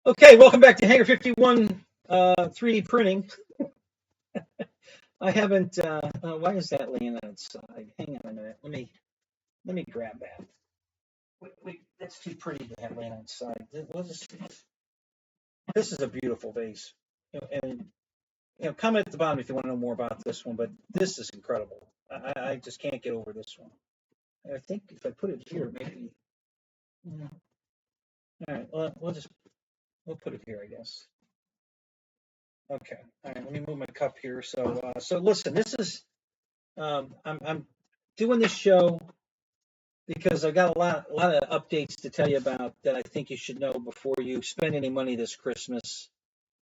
Okay, welcome back to Hanger 51 3D printing. I haven't. Why is that laying outside? Hang on a minute. Let me grab that. Wait, that's too pretty to have laying outside. This is a beautiful vase. And comment at the bottom if you want to know more about this one. But this is incredible. I just can't get over this one. I think if I put it here, maybe. Yeah. All right. Well, we'll put it here, I guess. Okay. All right. Let me move my cup here. So listen. This is. I'm doing this show because I got a lot of updates to tell you about that I think you should know before you spend any money this Christmas.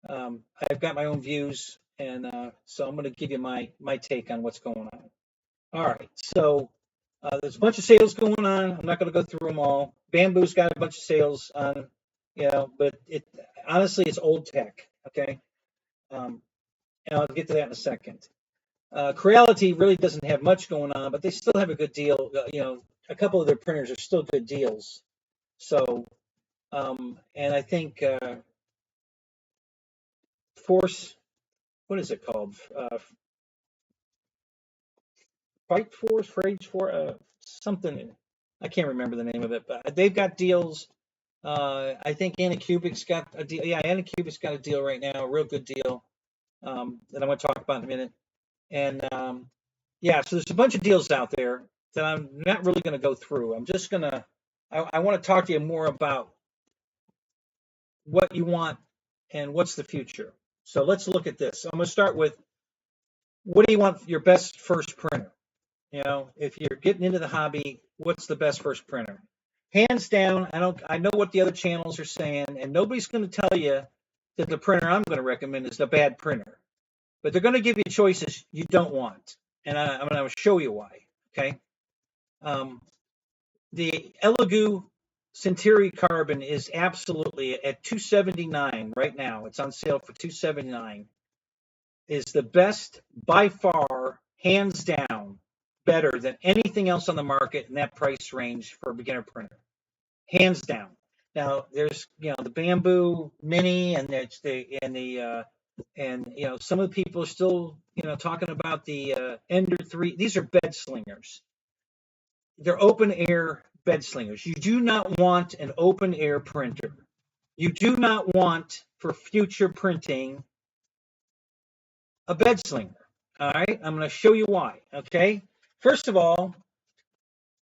I've got my own views, and so I'm going to give you my take on what's going on. All right, so there's a bunch of sales going on. I'm not going to go through them all. Bamboo's got a bunch of sales on, but it honestly it's old tech. Okay, and I'll get to that in a second. Creality really doesn't have much going on, but they still have a good deal. A couple of their printers are still good deals. So, and I think Force, what is it called? Fight Force, Rage Force, something. I can't remember the name of it, but they've got deals. I think Anycubic's got a deal. Yeah, Anycubic's got a deal right now, a real good deal that I'm going to talk about in a minute. And yeah, so there's a bunch of deals out there that I'm not really going to go through. I'm just going to, I want to talk to you more about what you want and what's the future. So let's look at this. I'm going to start with what do you want for your best first printer? If you're getting into the hobby, what's the best first printer? Hands down, I know what the other channels are saying, and nobody's going to tell you that the printer I'm going to recommend is the bad printer. But they're going to give you choices you don't want, and I'm going to show you why. Okay. The Elegoo Centauri Carbon is absolutely at $279 right now. It's on sale for $279. Is the best by far, hands down, better than anything else on the market in that price range for a beginner printer. Hands down. Now there's the Bamboo Mini and some of the people are still talking about the Ender 3. These are bed slingers. They're open air bed slingers. You do not want an open air printer. You do not want for future printing a bed slinger. All right, I'm going to show you why. Okay, first of all,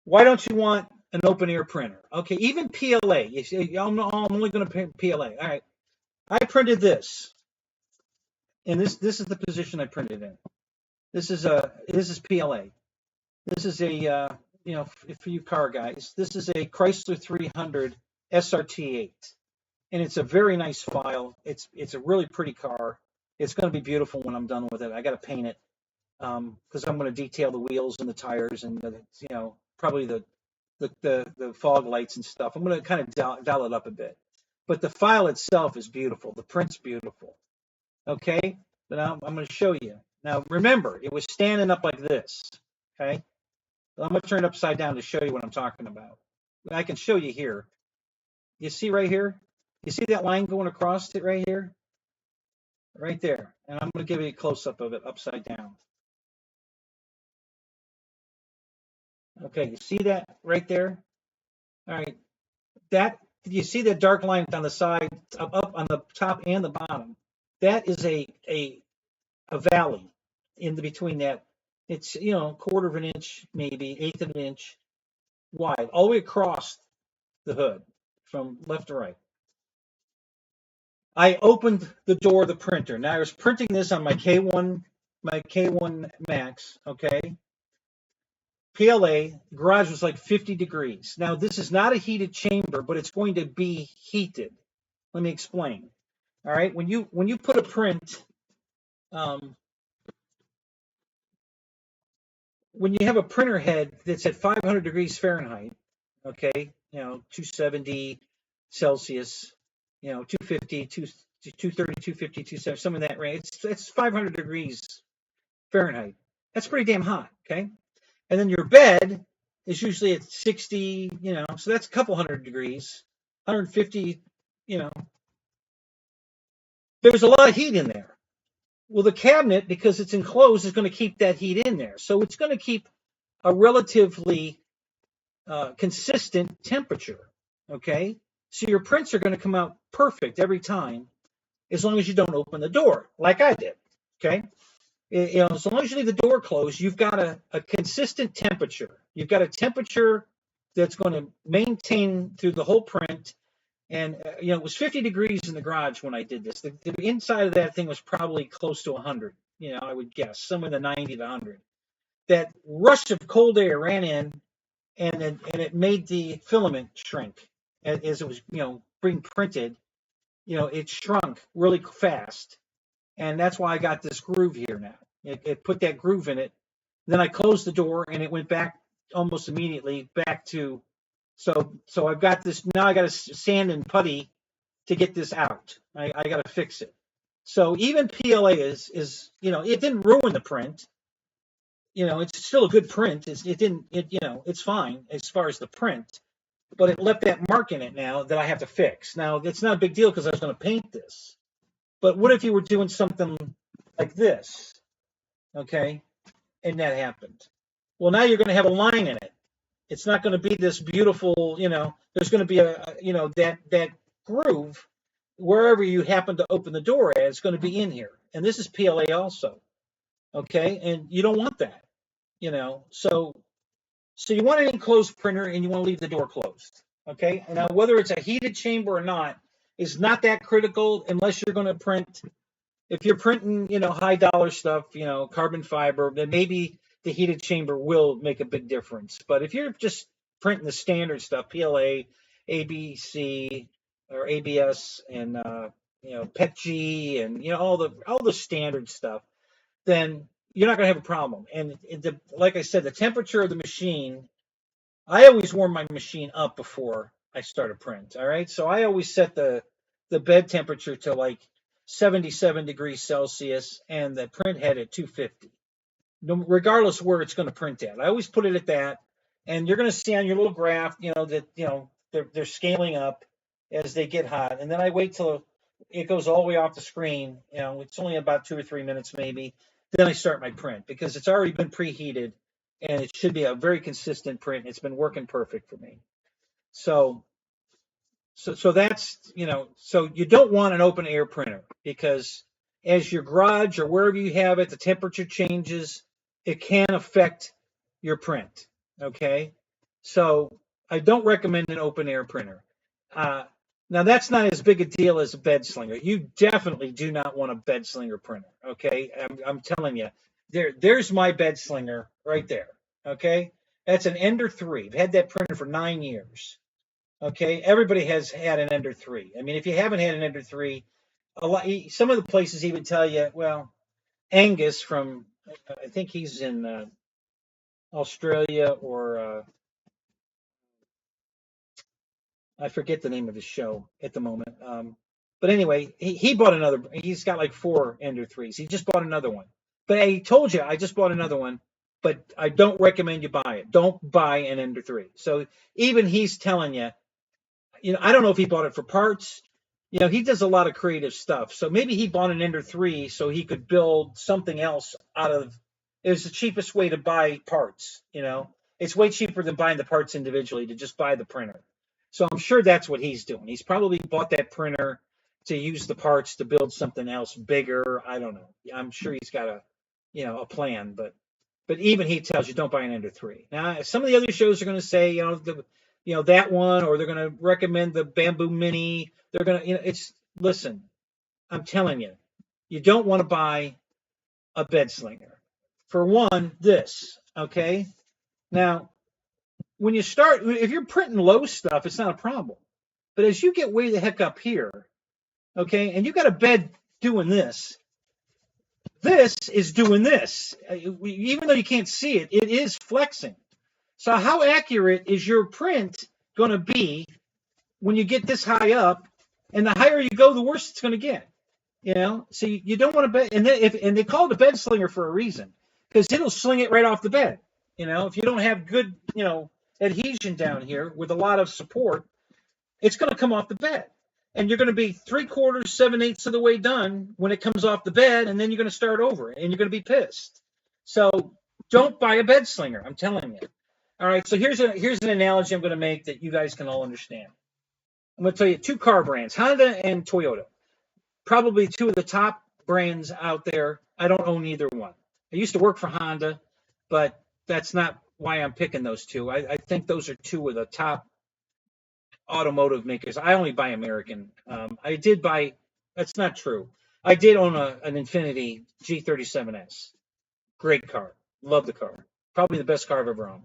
why don't you want an open air printer? Okay, even PLA. You say, I'm only going to print PLA. All right, I printed this, and this is the position I printed in. This is PLA. This is a for you car guys, this is a Chrysler 300 SRT8, and it's a very nice file. It's a really pretty car. It's going to be beautiful when I'm done with it. I got to paint it because I'm going to detail the wheels and the tires and probably the fog lights and stuff. I'm going to kind of dial it up a bit, but the file itself is beautiful. The print's beautiful. Okay, but now I'm going to show you. Now remember, it was standing up like this. Okay. I'm going to turn it upside down to show you what I'm talking about. I can show you here. You see right here? You see that line going across it right here? Right there. And I'm going to give you a close-up of it upside down. Okay, you see that right there? All right. You see that dark line on the side, up on the top and the bottom? That is a valley in between that. It's, quarter of an inch, maybe, eighth of an inch wide, all the way across the hood from left to right. I opened the door of the printer. Now I was printing this on my K1 Max, okay? PLA, garage was like 50 degrees. Now this is not a heated chamber, but it's going to be heated. Let me explain. All right, when you put a print, when you have a printer head that's at 500 degrees Fahrenheit, okay, 270 Celsius, 250, 230, 250, 270, some of that range. It's 500 degrees Fahrenheit. That's pretty damn hot, okay? And then your bed is usually at 60, so that's a couple hundred degrees, 150, there's a lot of heat in there. Well, the cabinet, because it's enclosed, is going to keep that heat in there. So it's going to keep a relatively consistent temperature. Okay. So your prints are going to come out perfect every time, as long as you don't open the door like I did. Okay. As long as you leave the door closed, you've got a consistent temperature. You've got a temperature that's going to maintain through the whole print. And it was 50 degrees in the garage when I did this. The inside of that thing was probably close to 100. I would guess somewhere in the 90 to 100. That rush of cold air ran in, and it made the filament shrink as it was being printed. It shrunk really fast, and that's why I got this groove here now. It put that groove in it. Then I closed the door, and it went back almost immediately back to. So I've got this now. I got to sand and putty to get this out. I got to fix it. So even PLA is it didn't ruin the print. It's still a good print. It's fine as far as the print, but it left that mark in it now that I have to fix. Now it's not a big deal because I was going to paint this. But what if you were doing something like this, okay, and that happened? Well, now you're going to have a line in it. It's not going to be this beautiful, there's going to be that groove wherever you happen to open the door at. It's going to be in here. And this is PLA also, okay? And you don't want that, So you want an enclosed printer and you want to leave the door closed, okay? And now whether it's a heated chamber or not is not that critical unless you're going to print. If you're printing, high dollar stuff, carbon fiber, then maybe the heated chamber will make a big difference. But if you're just printing the standard stuff, PLA, ABC, or ABS, and PETG, and all the standard stuff, then you're not going to have a problem. And like I said, the temperature of the machine, I always warm my machine up before I start a print. All right, so I always set the bed temperature to like 77 degrees Celsius and the print head at 250. Regardless of where it's going to print at. I always put it at that, and you're going to see on your little graph, that they're scaling up as they get hot, and then I wait till it goes all the way off the screen. It's only about 2 or 3 minutes maybe. Then I start my print because it's already been preheated, and it should be a very consistent print. It's been working perfect for me. So that's so you don't want an open air printer because as your garage or wherever you have it, the temperature changes. It can affect your print. Okay, so I don't recommend an open air printer. Now that's not as big a deal as a bed slinger. You definitely do not want a bed slinger printer. Okay, I'm telling you, there's my bed slinger right there. Okay, that's an Ender 3. I've had that printer for 9 years. Okay, everybody has had an Ender 3. I mean, if you haven't had an Ender 3, some of the places even tell you, well, Angus from, I think he's in Australia or I forget the name of his show at the moment. But anyway, he bought another. He's got like 4 Ender 3s. He just bought another one. But I told you, I just bought another one. But I don't recommend you buy it. Don't buy an Ender 3. So even he's telling you, I don't know if he bought it for parts. He does a lot of creative stuff. So maybe he bought an Ender 3 so he could build something else out of. It was the cheapest way to buy parts. It's way cheaper than buying the parts individually to just buy the printer. So I'm sure that's what he's doing. He's probably bought that printer to use the parts to build something else bigger. I don't know. I'm sure he's got a plan, but even he tells you don't buy an Ender 3. Now, some of the other shows are going to say, that one, or they're going to recommend the Bamboo Mini. They're going to, listen, I'm telling you, you don't want to buy a bed slinger. For one, this, okay? Now, when you start, if you're printing low stuff, it's not a problem. But as you get way the heck up here, okay, and you got a bed doing this is doing this. Even though you can't see it, it is flexing. So how accurate is your print going to be when you get this high up? And the higher you go, the worse it's going to get. So you don't want to bed, and they call it a bed slinger for a reason, because it'll sling it right off the bed. If you don't have good, adhesion down here with a lot of support, it's going to come off the bed. and you're going to be 3/4, 7/8 of the way done when it comes off the bed, and then you're going to start over, and you're going to be pissed. So don't buy a bed slinger. I'm telling you. All right. So here's an analogy I'm going to make that you guys can all understand. I'm going to tell you two car brands, Honda and Toyota. Probably two of the top brands out there. I don't own either one. I used to work for Honda, but that's not why I'm picking those two. I think those are two of the top automotive makers. I only buy American. I did buy. That's not true. I did own an Infiniti G37S. Great car. Love the car. Probably the best car I've ever owned.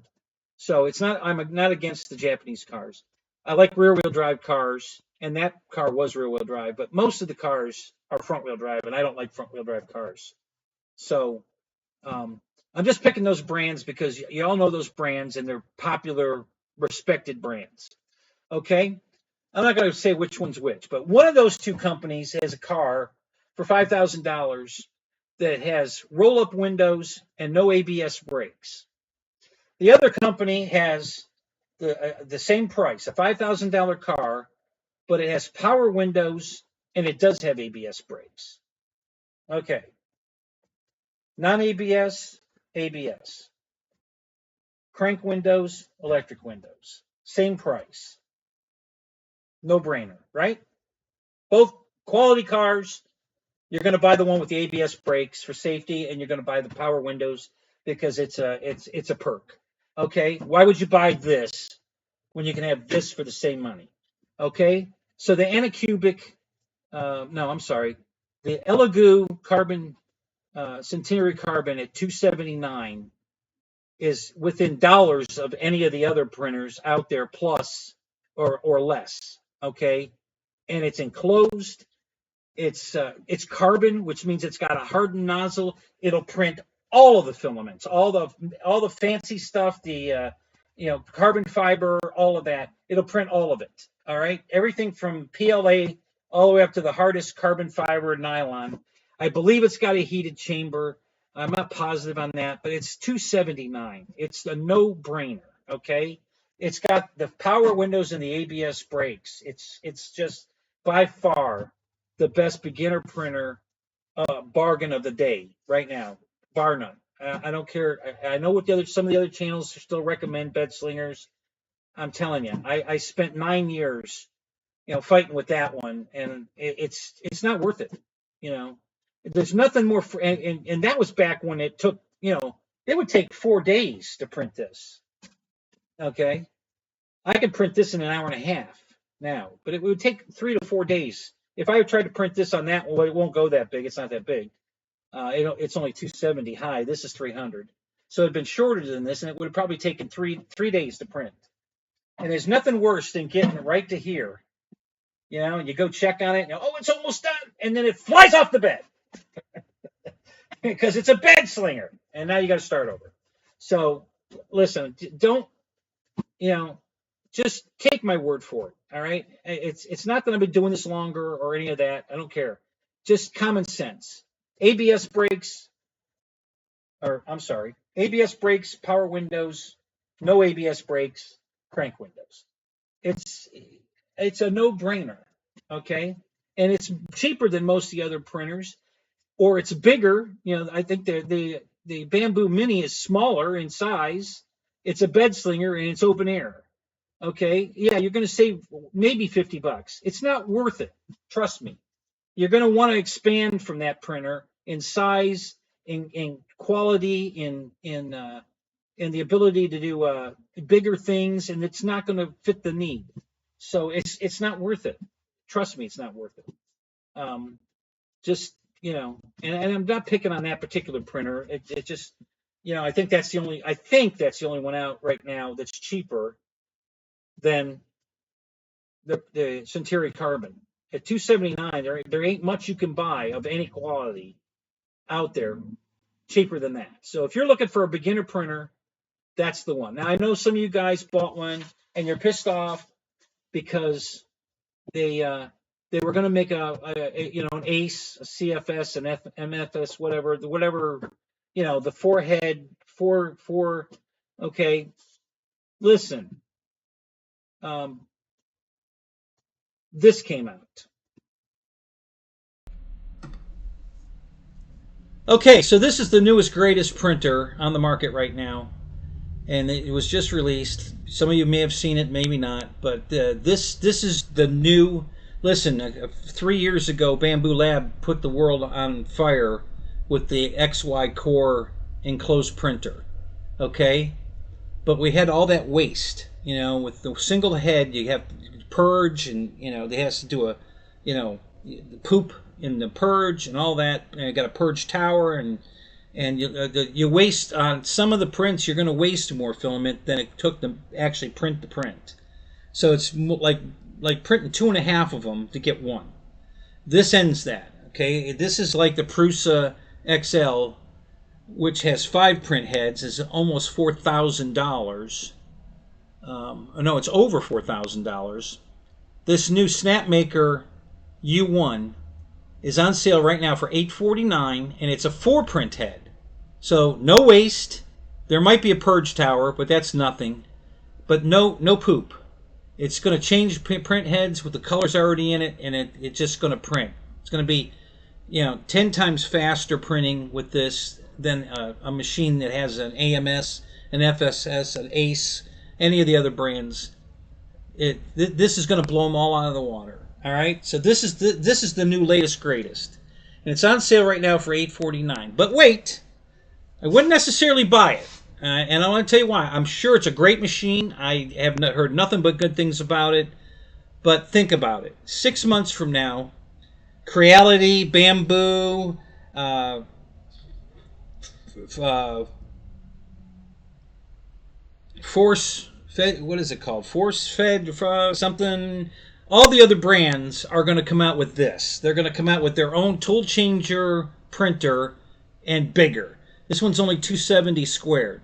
So it's not. I'm not against the Japanese cars. I like rear-wheel drive cars, and that car was rear-wheel drive. But most of the cars are front-wheel drive, and I don't like front-wheel drive cars. So I'm just picking those brands because you all know those brands, and they're popular, respected brands. Okay. I'm not going to say which one's which, but one of those two companies has a car for $5,000 that has roll-up windows and no ABS brakes. The other company has the same price, a $5,000 car, but it has power windows and it does have ABS brakes. Okay. Non-ABS, ABS. Crank windows, electric windows. Same price. No brainer, right? Both quality cars. You're going to buy the one with the ABS brakes for safety, and you're going to buy the power windows because it's a perk. Okay, why would you buy this when you can have this for the same money? Okay, so the Anycubic, no, I'm sorry, the Elegoo carbon Centauri carbon at $279 is within dollars of any of the other printers out there, plus or less. Okay, and it's enclosed. It's carbon, which means it's got a hardened nozzle. It'll print all of the filaments, all the fancy stuff, the carbon fiber, all of that. It'll print all of it. All right, everything from PLA all the way up to the hardest carbon fiber nylon. I believe it's got a heated chamber. I'm not positive on that, but it's $279. It's a no-brainer. Okay, it's got the power windows and the ABS brakes. It's just by far the best beginner printer bargain of the day right now, bar none. I don't care. I know what some of the other channels still recommend bed slingers. I'm telling you, I spent 9 years, fighting with that one, and it's not worth it. There's nothing more. And that was back when it took, it would take 4 days to print this. Okay, I can print this in an hour and a half now, but it would take 3 to 4 days. If I tried to print this on that one, well, it won't go that big. It's not that big. It's only 270 high. This is 300. So it'd been shorter than this, and it would have probably taken three days to print. And there's nothing worse than getting it right to here. You go check on it, and it's almost done, and then it flies off the bed because it's a bed slinger, and now you got to start over. So listen, don't, just take my word for it. All right. It's not that I've been doing this longer or any of that. I don't care. Just common sense. ABS brakes, ABS brakes, power windows, no ABS brakes, crank windows. It's a no-brainer. Okay. And it's cheaper than most of the other printers, or it's bigger. I think the Bamboo Mini is smaller in size. It's a bed slinger and it's open air. Okay, yeah, you're going to save maybe $50. It's not worth it. Trust me. You're going to want to expand from that printer in size, in quality, in the ability to do bigger things, and it's not going to fit the need. So it's not worth it. Trust me, it's not worth it. Just and I'm not picking on that particular printer. It just I think that's the only one out right now that's cheaper than the Centauri carbon. At $279, there ain't much you can buy of any quality out there cheaper than that. So if you're looking for a beginner printer, that's the one. Now I know some of you guys bought one and you're pissed off because they were going to make an ACE, a CFS, an MFS, whatever, the four. Okay, listen. this came out. Okay, so this is the newest, greatest printer on the market right now, and it was just released. Some of you may have seen it, maybe not, but this is the new. Listen, 3 years ago, Bamboo Lab put the world on fire with the XY Core enclosed printer. Okay, but we had all that waste. You know, with the single head, you have to purge, and you know, they has to do a, you know, poop in the purge and all that. And you got a purge tower, and you waste on some of the prints. You're going to waste more filament than it took to actually print the print. So it's like printing 2.5 of them to get one. This ends that. Okay, this is like the Prusa XL, which has 5 print heads, is almost $4,000. No, it's over $4,000. This new Snapmaker U1 is on sale right now for $849, and it's a 4 print head. So no waste. There might be a purge tower, but that's nothing. But no poop. It's going to change print heads with the colors already in it, and it's just going to print. It's going to be, you know, 10 times faster printing with this than a machine that has an AMS, an FSS, an ACE, any of the other brands. This is going to blow them all out of the water. All right, so this is the new latest greatest, and it's on sale right now for $849. But wait, I wouldn't necessarily buy it, and I want to tell you why. I'm sure it's a great machine. I have heard nothing but good things about it. But think about it: 6 months from now, Creality, Bamboo, Force Fed, what is it called? Force Fed something. All the other brands are going to come out with this. They're going to come out with their own tool changer printer and bigger. This one's only 270 squared.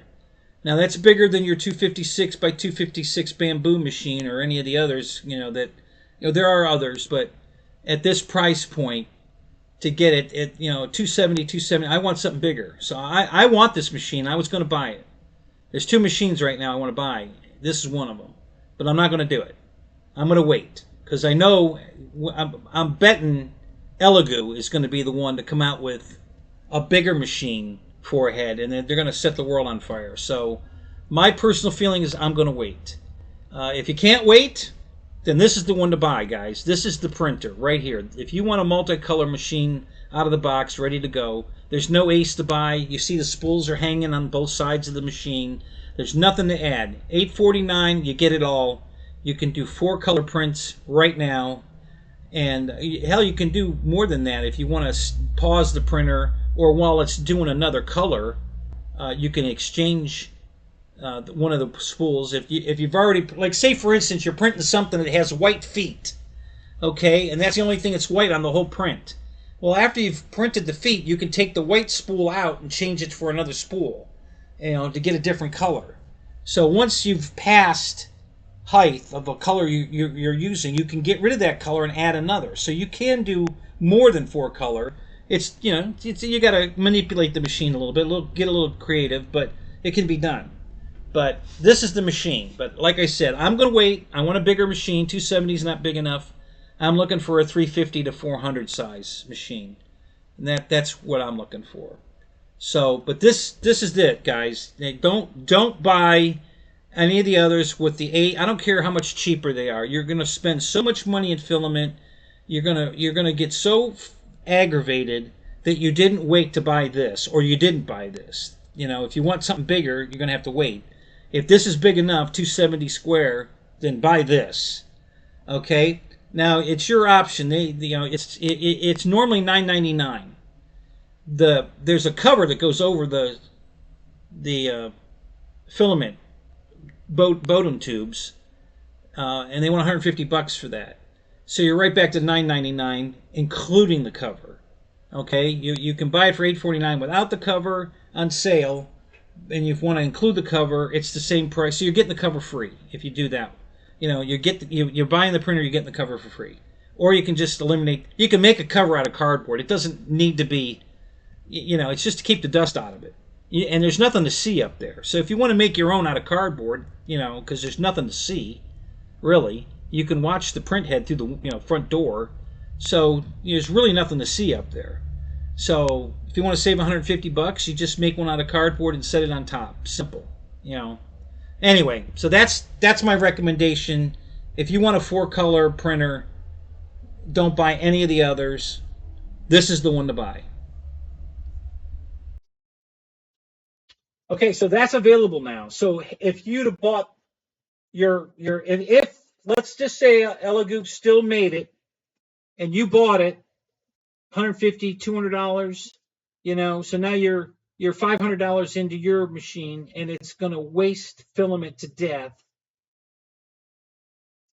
Now that's bigger than your 256 by 256 Bamboo machine or any of the others. You know that, you know, there are others, but at this price point, to get it at, you know, 270, I want something bigger. So I want this machine. I was going to buy it. There's 2 machines right now I want to buy. This is one of them, but I'm not going to do it. I'm going to wait. Because I know, I'm betting Elegoo is going to be the one to come out with a bigger machine for a head, and then they're going to set the world on fire. So my personal feeling is I'm going to wait. If you can't wait, then this is the one to buy, guys. This is the printer right here. If you want a multicolor machine out of the box, ready to go, there's no ace to buy. You see the spools are hanging on both sides of the machine. There's nothing to add. $849, you get it all. You can do 4 color prints right now, and hell, you can do more than that if you want to pause the printer, or while it's doing another color, you can exchange one of the spools. If you've already, like, say for instance, you're printing something that has white feet, okay, and that's the only thing that's white on the whole print. Well, after you've printed the feet, you can take the white spool out and change it for another spool, you know, to get a different color. So once you've passed height of the color you're using, you can get rid of that color and add another. So you can do more than 4 color. It's, you know, you got to manipulate the machine a little bit, get a little creative, but it can be done. But this is the machine. But like I said, I'm going to wait. I want a bigger machine. 270 is not big enough. I'm looking for a 350 to 400 size machine, and that's what I'm looking for. So, but this is it, guys. Don't buy any of the others with the 8. I don't care how much cheaper they are. You're going to spend so much money in filament. You're going to get so aggravated that you didn't wait to buy this, or you didn't buy this. You know, if you want something bigger, you're going to have to wait. If this is big enough, 270 square, then buy this. Okay? Now, it's your option. You know, it's normally $9.99. There's a cover that goes over the filament Bodum tubes, and they want $150 for that. So you're right back to $9.99, including the cover. Okay, you can buy it for $8.49 without the cover on sale, and if you want to include the cover, it's the same price. So you're getting the cover free if you do that. You know, you're buying the printer, you're getting the cover for free. Or you can just eliminate. You can make a cover out of cardboard. It doesn't need to be. You know, it's just to keep the dust out of it. And there's nothing to see up there. So if you want to make your own out of cardboard, you know, because there's nothing to see, really, you can watch the print head through the front door. So there's really nothing to see up there. So if you want to save $150, you just make one out of cardboard and set it on top. Simple, Anyway, so that's my recommendation. If you want a 4-color printer, don't buy any of the others. This is the one to buy. Okay, so that's available now. So if you'd have bought if let's just say Elegoo still made it, and you bought it, $150, $200, so now you're $500 into your machine, and it's going to waste filament to death.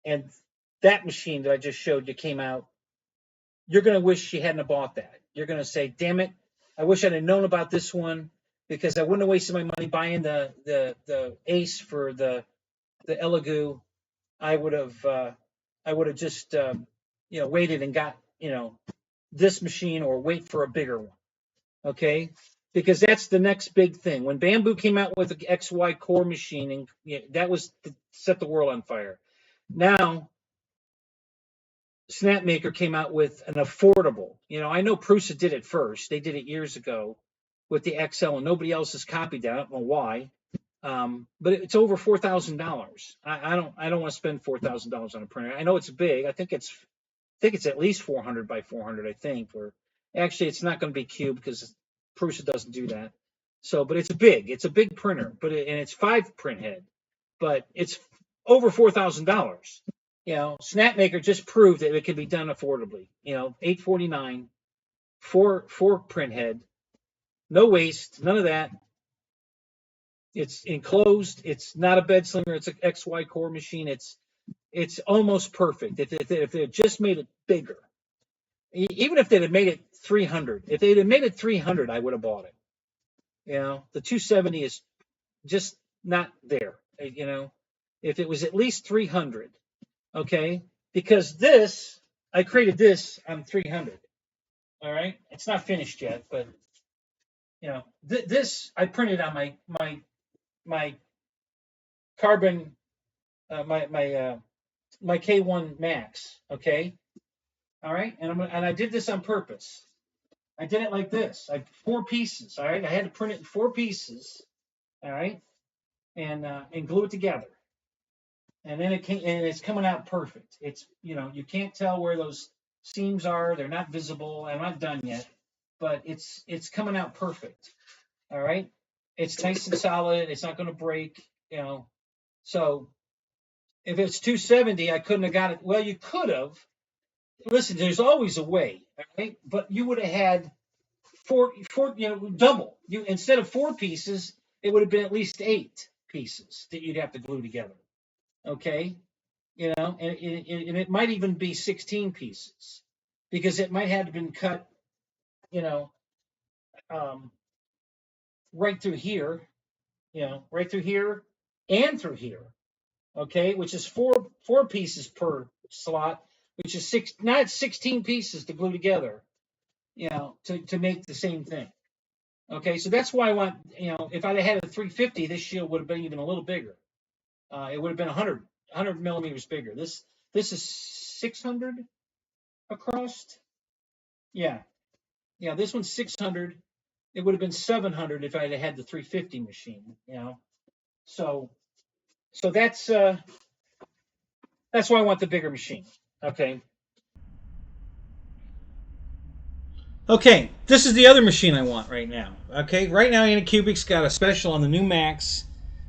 And that machine that I just showed you came out. You're going to wish you hadn't bought that. You're going to say, "Damn it! I wish I'd have known about this one, because I wouldn't have wasted my money buying the Ace for the Elegoo. I would have just waited and got this machine, or wait for a bigger one." Okay, because that's the next big thing. When Bamboo came out with the XY core machine, and that was to set the world on fire. Now Snapmaker came out with an affordable. I know Prusa did it first. They did it years ago with the XL, and nobody else has copied that. I don't know why. But it's over $4,000. I don't want to spend $4,000 on a printer. I know it's big. I think it's at least 400 by 400. I think, or actually, it's not going to be cube because Prusa doesn't do that. So, but it's big. It's a big printer. And it's 5 print head, but it's over $4,000. Snapmaker just proved that it can be done affordably. $849, 4 print head, no waste, none of that. It's enclosed. It's not a bed slinger. It's an XY core machine. It's almost perfect. If they had just made it bigger, even if they'd have made it 300, if they'd have made it 300, I would have bought it. The 270 is just not there. If it was at least 300, okay, because I created this on 300. All right, it's not finished yet, but this I printed on my carbon, my K1 Max, okay? All right, and I did this on purpose. I did it like this. 4 pieces, all right? I had to print it in 4 pieces, all right? And glue it together. And then it's coming out perfect. It's, you can't tell where those seams are. They're not visible. I'm not done yet, but it's coming out perfect. All right? It's nice and solid. It's not going to break, So if it's 270, I couldn't have got it. Well, you could have. Listen, there's always a way, all right? But you would have had 4, double. Instead of 4 pieces, it would have been at least 8 pieces that you'd have to glue together. Okay, and it might even be 16 pieces, because it might have been cut, right through here, right through here and through here. Okay, which is 4 pieces per slot, which is 16 pieces to glue together, to make the same thing. Okay, so that's why I want, if I'd had a 350, this shield would have been even a little bigger. It would have been 100 millimeters bigger. This is 600 across. Yeah, this one's 600. It would have been 700 if I'd had the 350 machine. So that's why I want the bigger machine. Okay. Okay, this is the other machine I want right now. Okay, right now Anycubic's got a special on the new Max.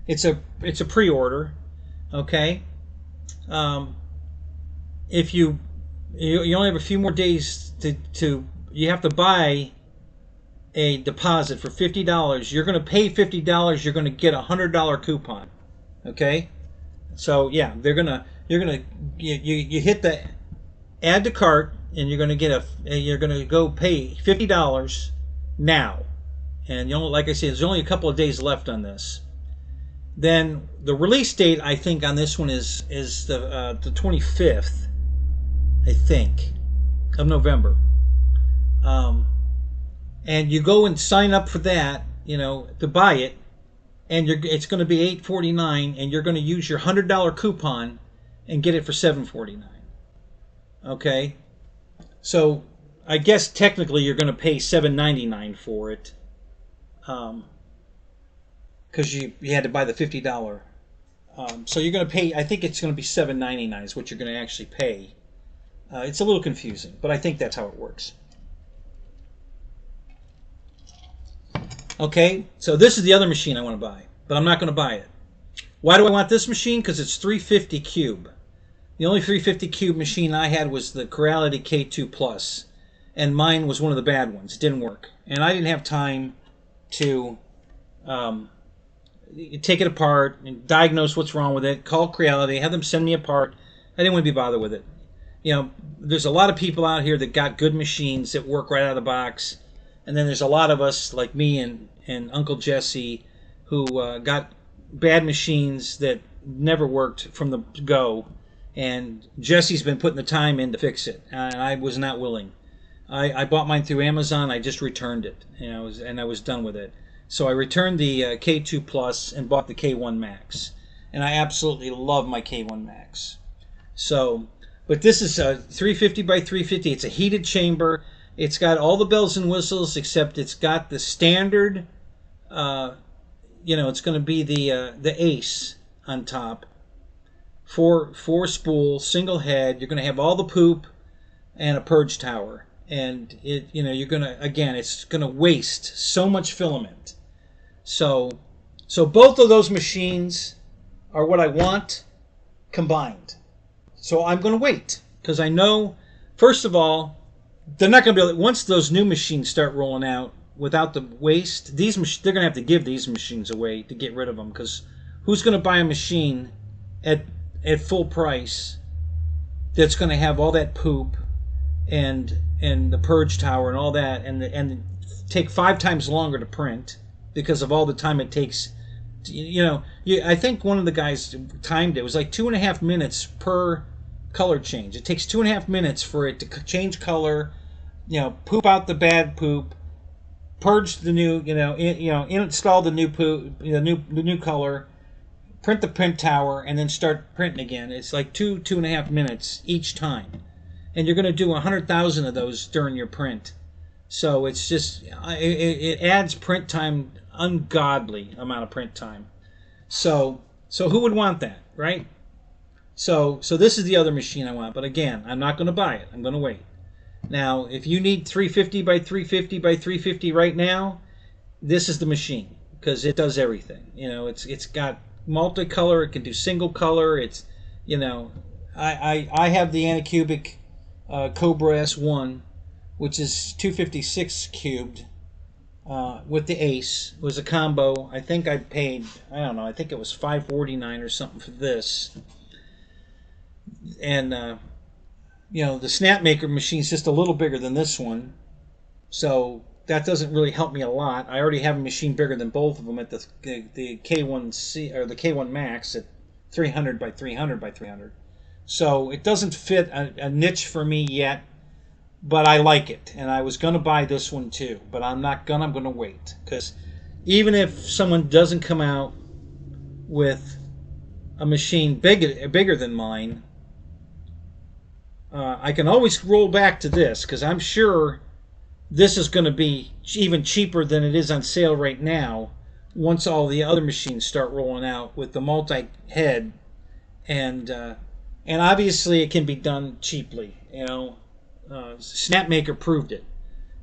It's a pre-order. Okay. If you only have a few more days to you have to buy a deposit for $50. You're going to pay $50. You're going to get a $100 coupon. Okay. So yeah, you hit the add to cart, and you're going to go pay $50 now. And like I said, there's only a couple of days left on this. Then the release date, I think, on this one is the 25th, I think, of November. And you go and sign up for that, to buy it, and it's going to be $849, and you're going to use your $100 coupon, and get it for $749. Okay, so I guess technically you're going to pay $799 for it, because you had to buy the $50. So you're going to pay. I think it's going to be $799 is what you're going to actually pay. It's a little confusing, but I think that's how it works. Okay, so this is the other machine I want to buy, but I'm not going to buy it. Why do I want this machine? Because it's 350 cube. The only 350 cube machine I had was the Corality K2 Plus, and mine was one of the bad ones. It didn't work, and I didn't have time to take it apart and diagnose what's wrong with it, call Creality, have them send me a part. I didn't want to be bothered with it. You know, there's a lot of people out here that got good machines that work right out of the box. And then there's a lot of us, like me and Uncle Jesse, who got bad machines that never worked from the go. And Jesse's been putting the time in to fix it, and I was not willing. I bought mine through Amazon. I just returned it, and I was done with it. So I returned the K2 Plus and bought the K1 Max. And I absolutely love my K1 Max. So, but this is a 350 by 350. It's a heated chamber. It's got all the bells and whistles, except it's got the standard, it's going to be the Ace on top. Four spool, single head. You're going to have all the poop and a purge tower. And you're going to, again, it's going to waste so much filament. So both of those machines are what I want combined. So I'm going to wait, because I know, first of all, they're not going to be able, once those new machines start rolling out without the waste, they're going to have to give these machines away to get rid of them, because who's going to buy a machine at full price that's going to have all that poop and the purge tower and all that, and take 5 times longer to print because of all the time it takes? I think one of the guys timed it. It was like 2.5 minutes per color change. It takes 2.5 minutes for it to change color, poop out the bad poop, purge the new, install the new poop, the new color, print the print tower, and then start printing again. It's like 2.5 minutes each time, and you're going to do 100,000 of those during your print. So it's just it adds print time, ungodly amount of print time. So who would want that, right? So this is the other machine I want, but again, I'm not going to buy it. I'm going to wait. Now, if you need 350 by 350 by 350 right now, this is the machine, because it does everything. It's got multicolor. It can do single color. It's, I have the Anycubic Cobra S1, which is 256 cubed. With the Ace. It was a combo. I think I paid, I don't know, I think it was $549 or something for this. And the Snapmaker machine is just a little bigger than this one, so that doesn't really help me a lot. I already have a machine bigger than both of them at the K1C or the K1 Max at 300 by 300 by 300. So it doesn't fit a niche for me yet. But I like it, and I was going to buy this one too, but I'm not going to. I'm going to wait, because even if someone doesn't come out with a machine bigger than mine, I can always roll back to this, because I'm sure this is going to be even cheaper than it is on sale right now once all the other machines start rolling out with the multi-head, and obviously it can be done cheaply, Snapmaker proved it.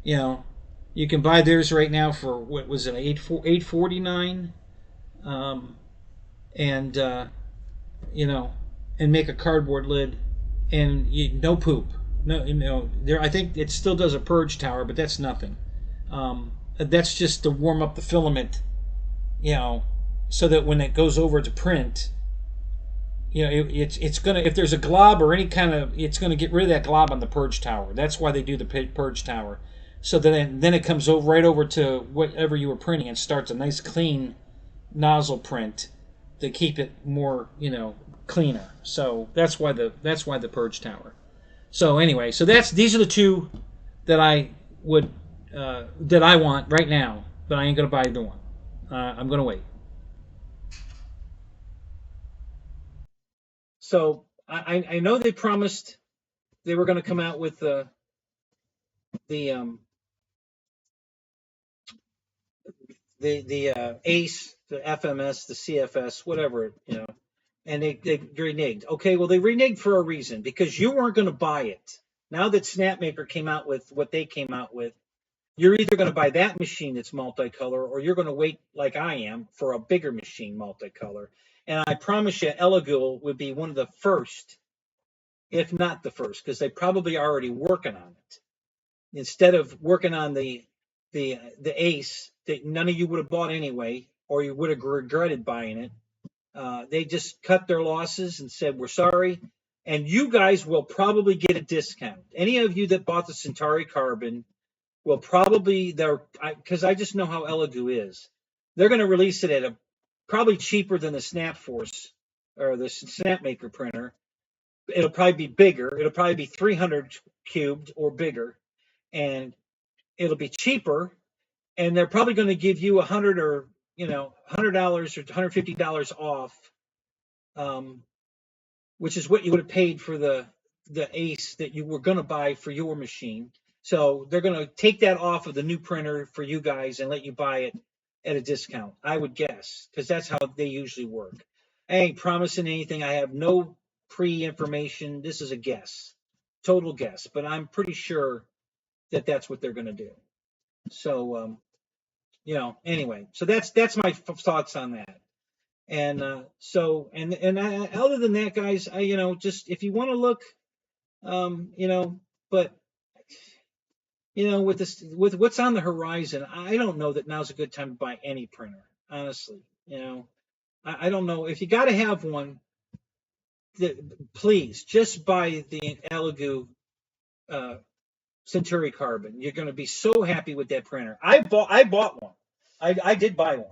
You can buy theirs right now for, what was it, $849, and make a cardboard lid, and no poop. No, I think it still does a purge tower, but that's nothing. That's just to warm up the filament, so that when it goes over to print, it's gonna, if there's a glob or any kind of, it's gonna get rid of that glob on the purge tower. That's why they do the purge tower, so then it comes over right over to whatever you were printing and starts a nice clean nozzle print to keep it more cleaner. So that's why the purge tower. So anyway, these are the two that I would that I want right now, but I ain't gonna buy either one. I'm gonna wait. So I know they promised they were going to come out with the ACE, the FMS, the CFS, whatever, and they reneged. Okay, well they reneged for a reason, because you weren't going to buy it. Now that Snapmaker came out with what they came out with, you're either going to buy that machine that's multicolor, or you're going to wait, like I am, for a bigger machine multicolor. And I promise you, Elegoo would be one of the first, if not the first, because they probably already working on it. Instead of working on the Ace that none of you would have bought anyway, or you would have regretted buying it, they just cut their losses and said, we're sorry. And you guys will probably get a discount. Any of you that bought the Centauri Carbon will probably, because I just know how Elegoo is. They're going to release it at a probably cheaper than the Snapforce or the Snapmaker printer. It'll probably be bigger. It'll probably be 300 cubed or bigger, and it'll be cheaper. And they're probably going to give you $100 or $100 or $150 off, which is what you would have paid for the Ace that you were going to buy for your machine. So they're going to take that off of the new printer for you guys and let you buy it at a discount, I would guess, because that's how they usually work. I ain't promising anything. I have no pre-information. This is a guess, total guess, but I'm pretty sure that that's what they're going to do. So, anyway, so that's my thoughts on that. And other than that, guys, just if you want to look, but with this, with what's on the horizon, I don't know that now's a good time to buy any printer. Honestly, I don't know if you got to have one. Please just buy the Elegoo Centauri Carbon. You're going to be so happy with that printer. I bought one. I did buy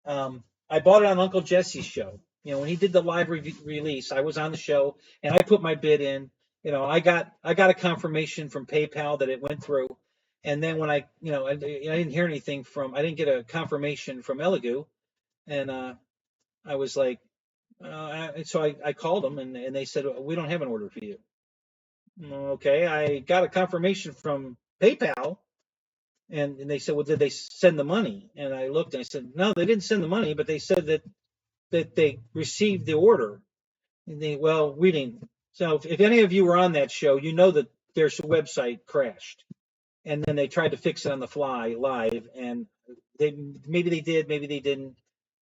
one. I bought it on Uncle Jesse's show. When he did the live release, I was on the show and I put my bid in. I got a confirmation from PayPal that it went through. And then when I didn't hear anything I didn't get a confirmation from Elegoo. And I was like, so I called them and they said, we don't have an order for you. Okay, I got a confirmation from PayPal. And they said, well, did they send the money? And I looked and I said, no, they didn't send the money, but they said that they received the order. And we didn't. So if any of you were on that show, you know that their website crashed. And then they tried to fix it on the fly live. And maybe they did, maybe they didn't.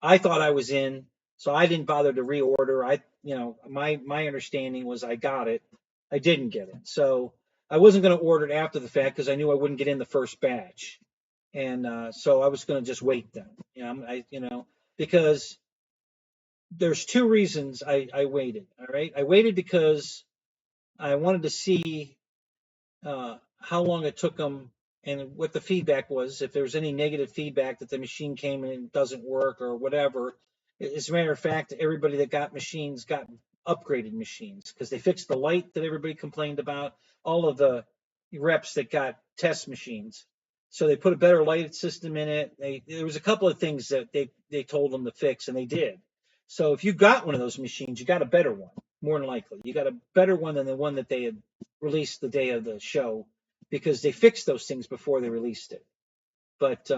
I thought I was in, so I didn't bother to reorder. My understanding was I got it. I didn't get it. So I wasn't going to order it after the fact because I knew I wouldn't get in the first batch. And so I was going to just wait then. Because there's two reasons I waited. All right. I waited because I wanted to see how long it took them and what the feedback was. If there was any negative feedback that the machine came in and doesn't work or whatever. As a matter of fact, everybody that got machines got upgraded machines because they fixed the light that everybody complained about. All of the reps that got test machines. So they put a better light system in it. There was a couple of things that they told them to fix, and they did. So if you got one of those machines, you got a better one, more than likely. You got a better one than the one that they had released the day of the show because they fixed those things before they released it. But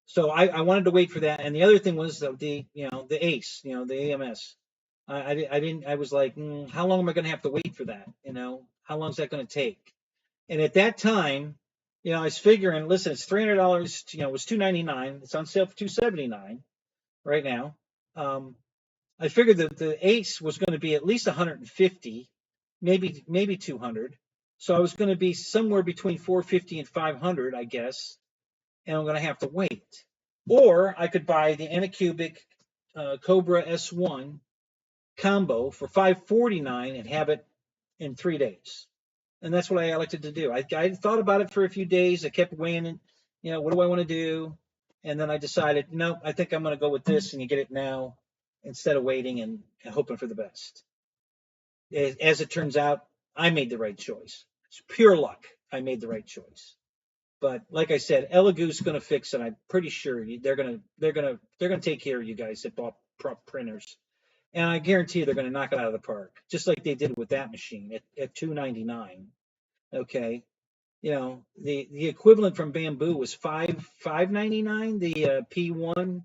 so I wanted to wait for that. And the other thing was the ACE, the AMS. I was like, how long am I going to have to wait for that? How long is that going to take? And at that time, I was figuring, listen, it's $300. It was $299. It's on sale for $279 right now. I figured that the Ace was going to be at least 150, maybe 200. So I was going to be somewhere between 450 and 500, I guess. And I'm going to have to wait. Or I could buy the Anycubic Cobra S1 combo for $549 and have it in 3 days. And that's what I elected to do. I thought about it for a few days. I kept weighing it. What do I want to do? And then I decided, no, I think I'm going to go with this, and you get it now instead of waiting and hoping for the best. As it turns out, I made the right choice. It's pure luck. I made the right choice. But like I said, Elegoo's going to fix it. I'm pretty sure they're going to take care of you guys that bought prop printers. and I guarantee you they're going to knock it out of the park, just like they did with that machine at $299. Okay, the equivalent from Bamboo was $5.99.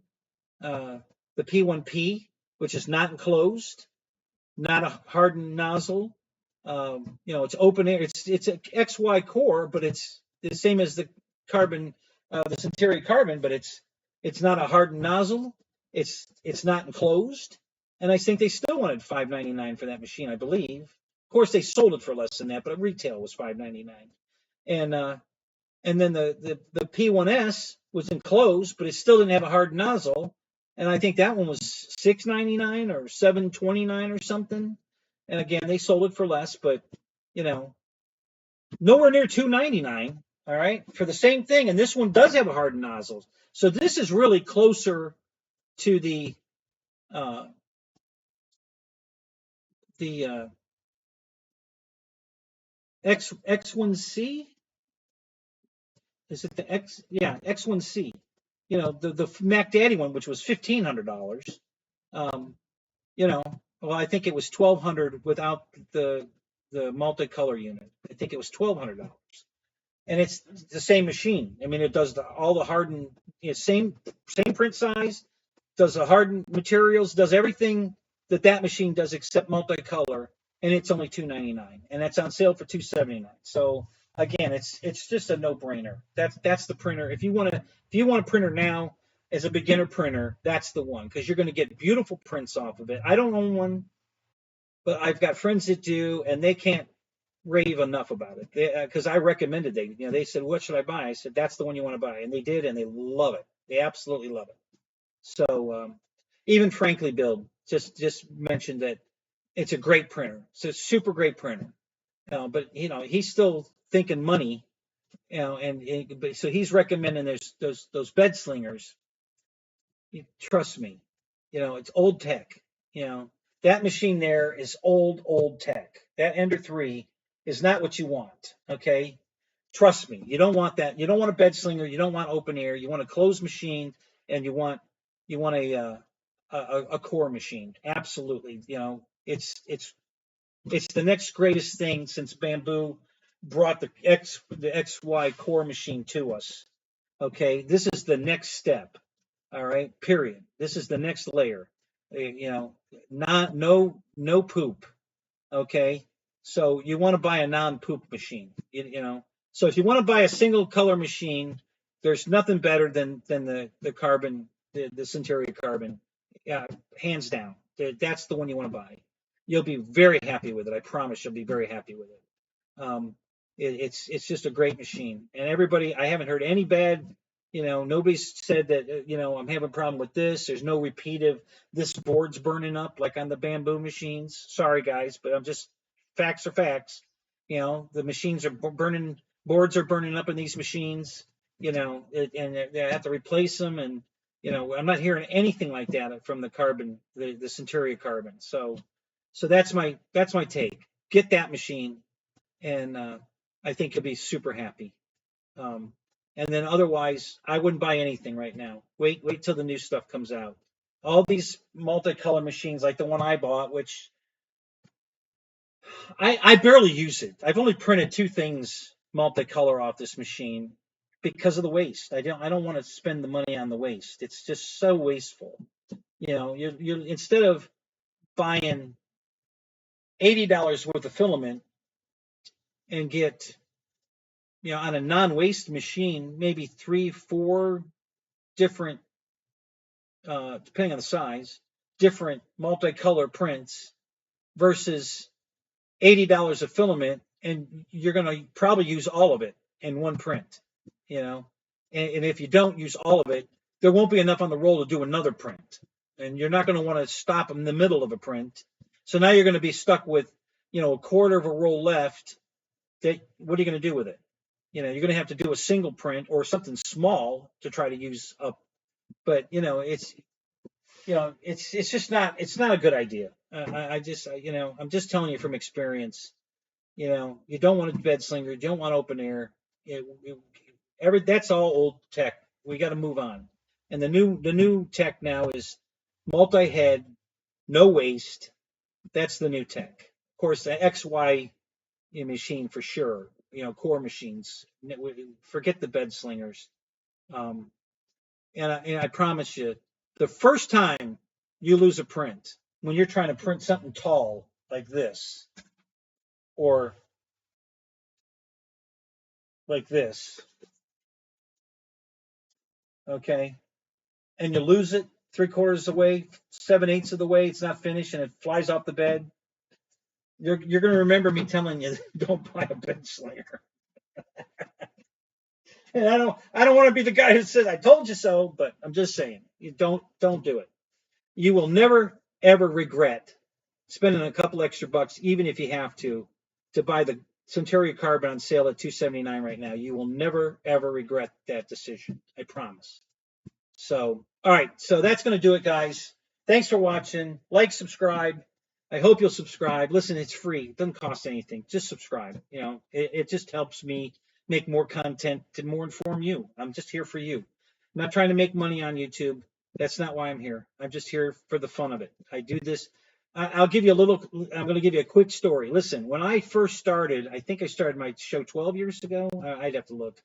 Uh, the P1P, which is not enclosed, not a hardened nozzle. It's open air. It's an XY core, but it's the same as the carbon, the Centauri carbon, but it's not a hardened nozzle. It's not enclosed, and I think they still wanted $5.99 for that machine, I believe. Of course, they sold it for less than that, but retail was $5.99. And and then the P1S was enclosed, but it still didn't have a hard nozzle. And I think that one was $6.99 or $7.29 or something. And again, they sold it for less, but you know, nowhere near $2.99. All right, for the same thing. And this one does have a hardened nozzle, so this is really closer to uh, the X1C. Is it the X? Yeah, X1C. The Mac Daddy one, which was $1,500. Um, well, I think it was 1,200 without the multicolor unit. I think it was $1,200, and it's the same machine. I mean, it does all the hardened, same print size, does the hardened materials, does everything that machine does except multicolor, and it's only $299, and that's on sale for $279. So again, it's just a no-brainer. That's the printer. If you want a printer now as a beginner printer, that's the one, because you're going to get beautiful prints off of it. I don't own one, but I've got friends that do, and they can't rave enough about it. Because I recommended they said, "What should I buy?" I said, "That's the one you want to buy," and they did, and they love it. They absolutely love it. So even Frankly Build just mentioned that it's a great printer. It's a super great printer. But he's still thinking money. But so he's recommending those bed slingers. Trust me, it's old tech. That machine there is old tech. That Ender 3 is not what you want. Okay, trust me, you don't want that. You don't want a bed slinger. You don't want open air. You want a closed machine, and you want a core machine. Absolutely, it's the next greatest thing since Bamboo brought the XY core machine to us. Okay, this is the next step. All right, period. This is the next layer. Not no poop. Okay, so you want to buy a non-poop machine. So if you want to buy a single color machine, there's nothing better than the carbon, the Centauri carbon. Yeah, hands down. That's the one you want to buy. You'll be very happy with it. I promise you'll be very happy with it. It's just a great machine, and everybody, I haven't heard any bad. Nobody's said that I'm having a problem with this. There's no repeat of this board's burning up like on the Bamboo machines. Sorry guys, but I'm just, facts are facts. The machines are burning, boards are burning up in these machines. And they have to replace them, and I'm not hearing anything like that from the carbon, the Centauri carbon. So that's my take. Get that machine, and I think you'll be super happy. Um, and then otherwise, I wouldn't buy anything right now. Wait till the new stuff comes out. All these multicolor machines, like the one I bought, which I barely use it. I've only printed two things multicolor off this machine because of the waste. I don't want to spend the money on the waste. It's just so wasteful. You instead of buying $80 worth of filament and get on a non-waste machine, maybe 3, 4 different, depending on the size, different multicolor prints versus $80 of filament, and you're going to probably use all of it in one print. And if you don't use all of it, there won't be enough on the roll to do another print, and you're not going to want to stop in the middle of a print. So now you're going to be stuck with a quarter of a roll left. What are you going to do with it? You're going to have to do a single print or something small to try to use up. But it's just not a good idea. I'm just telling you from experience. You don't want a bed slinger, you don't want open air. That's all old tech. We got to move on. And the new tech now is multi-head, no waste. That's the new tech. Of course, the XY machine for sure. Core machines. Forget the bed slingers. Um, and I promise you, the first time you lose a print, when you're trying to print something tall like this, or like this, okay, and you lose it 3/4 of the way, 7/8 of the way, it's not finished, and it flies off the bed, you're going to remember me telling you, don't buy a bed slinger. And I don't want to be the guy who says I told you so, but I'm just saying, you don't do it. You will never ever regret spending a couple extra bucks, even if you have to buy the Centauri carbon on sale at $279 right now. You will never ever regret that decision. I promise. So, all right. So that's going to do it, guys. Thanks for watching. Like, subscribe. I hope you'll subscribe. Listen, it's free. It doesn't cost anything. Just subscribe. It just helps me make more content to more inform you. I'm just here for you. I'm not trying to make money on YouTube. That's not why I'm here. I'm just here for the fun of it. I do this. I'm going to give you a quick story. Listen, when I first started, I think I started my show 12 years ago. I'd have to look.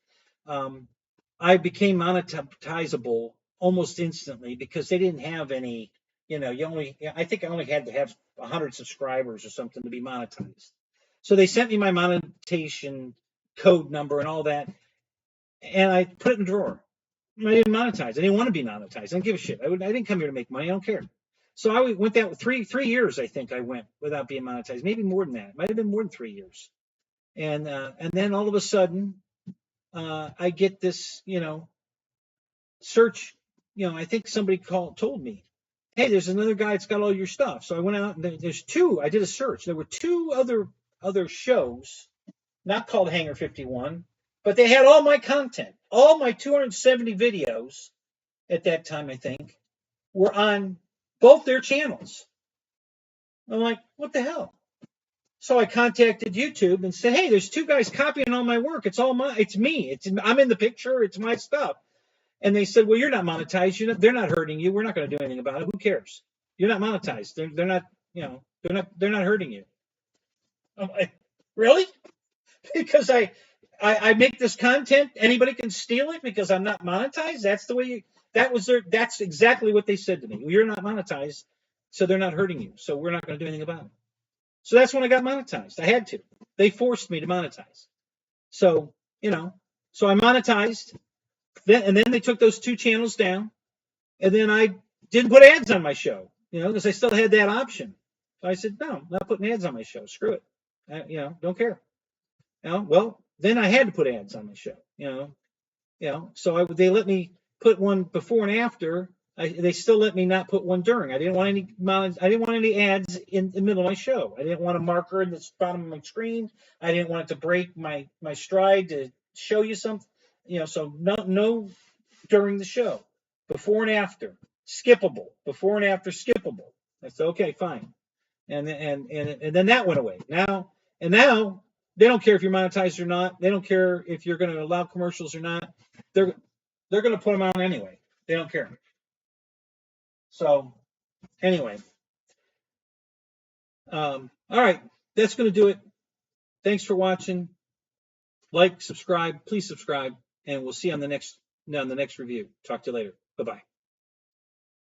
I became monetizable almost instantly because they didn't have any, I think I only had to have 100 subscribers or something to be monetized. So they sent me my monetization code number and all that, and I put it in a drawer. I didn't monetize. I didn't want to be monetized. I didn't give a shit. I didn't come here to make money. I don't care. So I went that three years, I think I went without being monetized. Maybe more than that. It might have been more than 3 years. And then all of a sudden, I get this, search. I think somebody told me, hey, there's another guy that's got all your stuff. So I went out and there's two. I did a search. There were two other shows, not called Hanger 51, but they had all my content. All my 270 videos at that time, I think, were on both their channels. I'm like, what the hell? So I contacted YouTube and said, hey, there's two guys copying all my work. It's me. I'm in the picture. It's my stuff. And they said, well, you're not monetized. They're not hurting you. We're not going to do anything about it. Who cares? You're not monetized. They're not, they're not hurting you. I'm like, really? Because I make this content, anybody can steal it because I'm not monetized. That's exactly what they said to me. Well, you're not monetized, so they're not hurting you. So we're not going to do anything about it. So that's when I got monetized. I had to. They forced me to monetize. So, so I monetized. And then they took those two channels down. And then I didn't put ads on my show, because I still had that option. So I said, no, I'm not putting ads on my show. Screw it. Don't care. Well, then I had to put ads on my show, So they let me put one before and after. They still let me not put one during. I didn't want any ads in the middle of my show. I didn't want a marker in the bottom of my screen. I didn't want it to break my stride to show you something. So no during the show. Before and after, skippable. Before and after, skippable. I said, okay, fine. And then that went away. Now they don't care if you're monetized or not. They don't care if you're going to allow commercials or not. They're going to put them on anyway. They don't care. So anyway, all right, that's going to do it. Thanks for watching. Like, subscribe, please subscribe, and we'll see you on the next review. Talk to you later. Bye-bye.